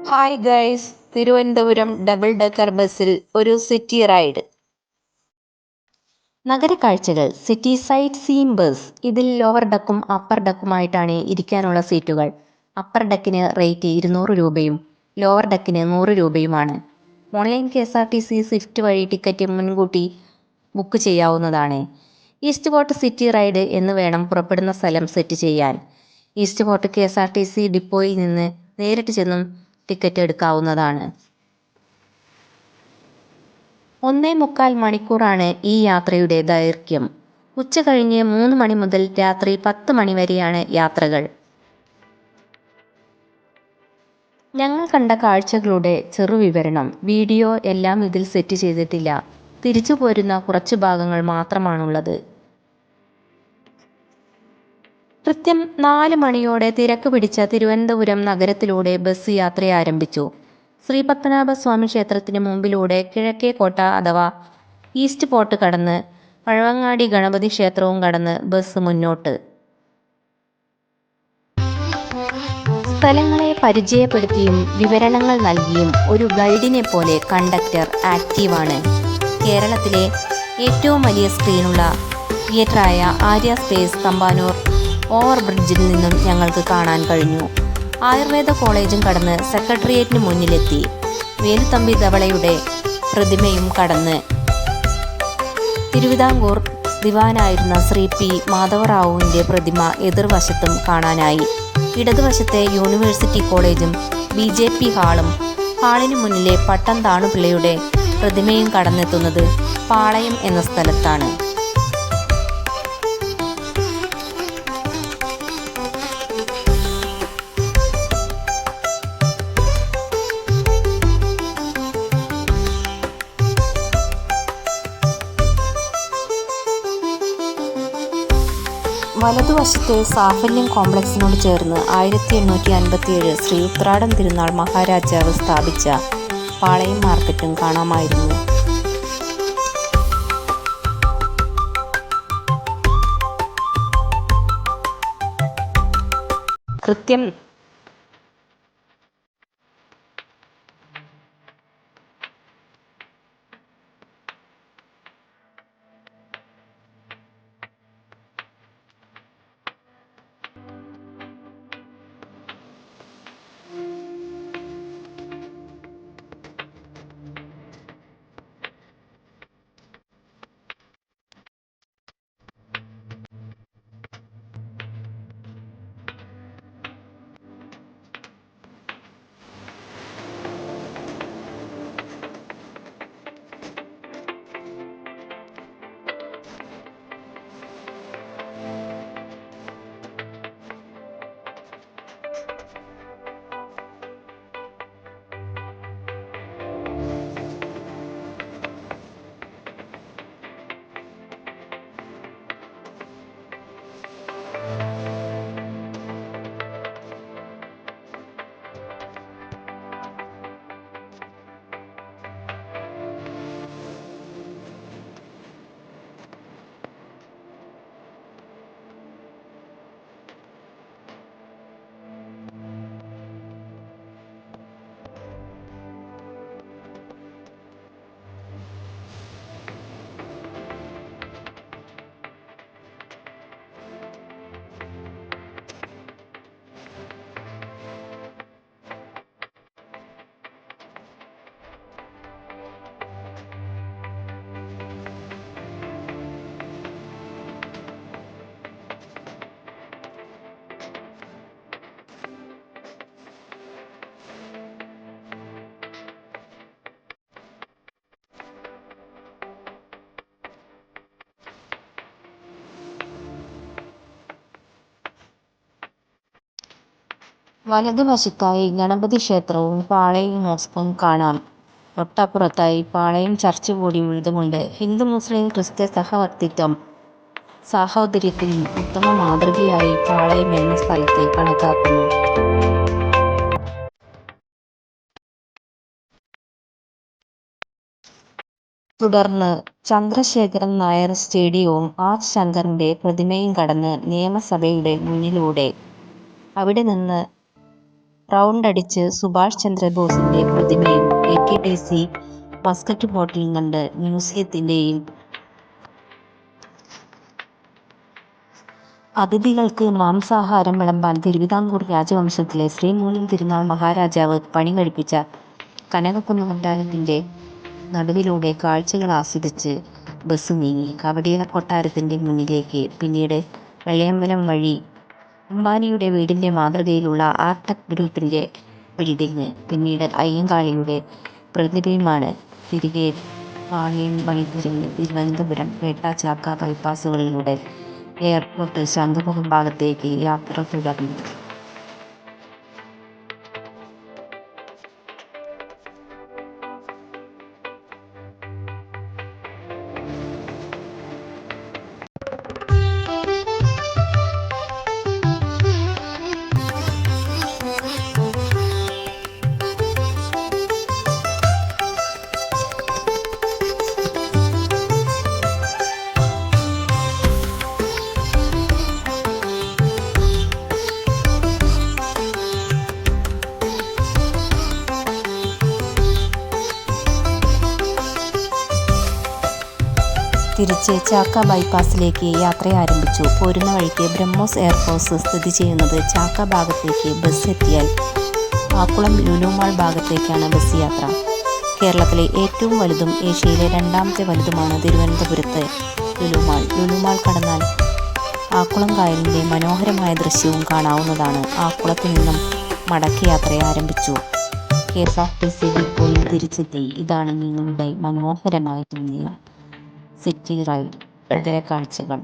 Hi guys, Thiruvananthapuram double decker ബസ്സിൽ ഒരു city ride. നഗരക്കാഴ്ചകൾ. City sightseeing bus. ഇതിൽ ലോവർ ഡെക്കും അപ്പർ ഡെക്കുമായിട്ടാണ് ഇരിക്കാനുള്ള സീറ്റുകൾ. അപ്പർ ഡെക്കിന് റേറ്റ് 200 രൂപയും ലോവർ ഡെക്കിന് 100 രൂപയുമാണ്. ഓൺലൈൻ KSRTC സ്വിഫ്റ്റ് വഴി ടിക്കറ്റ് മുൻകൂട്ടി ബുക്ക് ചെയ്യാവുന്നതാണ്. ഈസ്റ്റ് ഫോർട്ട് സിറ്റി റൈഡ് എന്ന് വേണം പുറപ്പെടുന്ന സ്ഥലം സെറ്റ് ചെയ്യാൻ. ഈസ്റ്റ് ഫോർട്ട് KSRTC ഡിപ്പോയിൽ നിന്ന് നേരിട്ട് ചെന്നും ടിക്കറ്റ് എടുക്കാവുന്നതാണ്. 1.25 മണിക്കൂറാണ് ഈ യാത്രയുടെ ദൈർഘ്യം. ഉച്ച കഴിഞ്ഞ് 3 മണി മുതൽ രാത്രി 10 മണി വരെയാണ് യാത്രകൾ. ഞങ്ങൾ കണ്ട കാഴ്ചകളുടെ ചെറുവിവരണം. വീഡിയോ എല്ലാം ഇതിൽ സെറ്റ് ചെയ്തിട്ടില്ല. തിരിച്ചു പോരുന്ന കുറച്ച് ഭാഗങ്ങൾ മാത്രമാണുള്ളത്. കൃത്യം 4 മണിയോടെ തിരക്ക് പിടിച്ച തിരുവനന്തപുരം നഗരത്തിലൂടെ ബസ് യാത്ര ആരംഭിച്ചു. ശ്രീ പത്മനാഭസ്വാമി ക്ഷേത്രത്തിന് മുമ്പിലൂടെ കിഴക്കേക്കോട്ട അഥവാ ഈസ്റ്റ് ഫോർട്ട് കടന്ന് പഴവങ്ങാടി ഗണപതി ക്ഷേത്രവും കടന്ന് ബസ് മുന്നോട്ട്. സ്ഥലങ്ങളെ പരിചയപ്പെടുത്തിയും വിവരണങ്ങൾ നൽകിയും ഒരു ഗൈഡിനെ പോലെ കണ്ടക്ടർ ആക്റ്റീവാണ്. കേരളത്തിലെ ഏറ്റവും വലിയ സ്ക്രീനുള്ള തിയേറ്ററായ ആര്യ സ്പേസ് തമ്പാനൂർ ഓവർ ബ്രിഡ്ജിൽ നിന്നും ഞങ്ങൾക്ക് കാണാൻ കഴിഞ്ഞു. ആയുർവേദ കോളേജും കടന്ന് സെക്രട്ടേറിയറ്റിന് മുന്നിലെത്തി. വേലുത്തമ്പി ധവളയുടെ പ്രതിമയും കടന്ന് തിരുവിതാംകൂർ ദിവാനായിരുന്ന ശ്രീ P. മാധവറാവുവിൻ്റെ പ്രതിമ എതിർവശത്തും കാണാനായി. ഇടതുവശത്തെ യൂണിവേഴ്സിറ്റി കോളേജും BJP ഹാളും ഹാളിനു മുന്നിലെ പട്ടം താണുപിള്ളയുടെ പ്രതിമയും കടന്നെത്തുന്നത് പാളയം എന്ന സ്ഥലത്താണ്. വലതുവശത്തെ സാഫല്യം കോംപ്ലക്സിനോട് ചേർന്ന് 1857 ശ്രീ ഉത്രാടം തിരുനാൾ മഹാരാജാവ് സ്ഥാപിച്ച പാളയം മാർക്കറ്റും കാണാമായിരുന്നു. കൃത്യം വലതുവശത്തായി ഗണപതി ക്ഷേത്രവും പാളയം മോസ്കും കാണാം. തൊട്ടപ്പുറത്തായി പാളയം ചർച്ച് കൂടി ഉള്ളതുകൊണ്ട് ഹിന്ദു മുസ്ലിം ക്രിസ്ത്യ സഹവർത്തിത്വം സാഹോദര്യത്തിന് ഉത്തമ മാതൃകയായി പാളയം എന്ന സ്ഥലത്തെ കണക്കാക്കുന്നു. തുടർന്ന് ചന്ദ്രശേഖരൻ നായർ സ്റ്റേഡിയവും ആർ ശങ്കറിന്റെ പ്രതിമയും കടന്ന് നിയമസഭയുടെ മുന്നിലൂടെ അവിടെ നിന്ന് റൗണ്ട് അടിച്ച് സുഭാഷ് ചന്ദ്രബോസിന്റെ പ്രതിമയും ATTC മസ്കറ്റ് ബോട്ടിലും കണ്ട് മ്യൂസിയത്തിന്റെയും അതിഥികൾക്ക് മാംസാഹാരം വിളമ്പാൻ തിരുവിതാംകൂർ രാജവംശത്തിലെ ശ്രീമൂലം തിരുനാൾ മഹാരാജാവ് പണി കഴിപ്പിച്ച കനകക്കുന്ന് കൊട്ടാരത്തിന്റെ നടുവിലൂടെ കാഴ്ചകൾ ആസ്വദിച്ച് ബസ് നീങ്ങി കവടിയാർ കൊട്ടാരത്തിന്റെ മുന്നിലേക്ക്. പിന്നീട് വെള്ളയമ്പലം വഴി അംബാനിയുടെ വീടിന്റെ മാതൃകയിലുള്ള ആർടെക് ഗ്രൂപ്പിന്റെ ബിൽഡിംഗ്, പിന്നീട് അയ്യങ്കാളിയുടെ പ്രതിമയുമാണ് തിരികെ പാളയം വഴി തിരിഞ്ഞ് തിരുവനന്തപുരം പേട്ട ചാക്ക ബൈപ്പാസുകളിലൂടെ എയർപോർട്ട് ശംഖുമുഖം ഭാഗത്തേക്ക് യാത്ര തുടർന്നു. തിരിച്ച് ചാക്ക ബൈപ്പാസിലേക്ക് യാത്ര ആരംഭിച്ചു. പോരുന്ന വഴിക്ക് ബ്രഹ്മോസ് എയർഫോഴ്സ് സ്ഥിതി ചെയ്യുന്നത് ചാക്ക ഭാഗത്തേക്ക് ബസ് എത്തിയാൽ ആക്കുളം ലുലുമാൾ ഭാഗത്തേക്കാണ് ബസ് യാത്ര. കേരളത്തിലെ ഏറ്റവും വലുതും ഏഷ്യയിലെ രണ്ടാമത്തെ വലുതുമാണ് തിരുവനന്തപുരത്ത് ലുലുമാൾ. ലുലുമാൾ കടന്നാൽ ആക്കുളം കായലിൻ്റെ മനോഹരമായ ദൃശ്യവും കാണാവുന്നതാണ്. ആക്കുളത്ത് നിന്നും മടക്കയാത്ര ആരംഭിച്ചു. KSRTC ഡിപ്പോയിൽ തിരിച്ചെത്തി. ഇതാണ് നിങ്ങളുടെ മനോഹരമായി തോന്നിയ സിറ്റി റൈഡ് കാഴ്ചകൾ.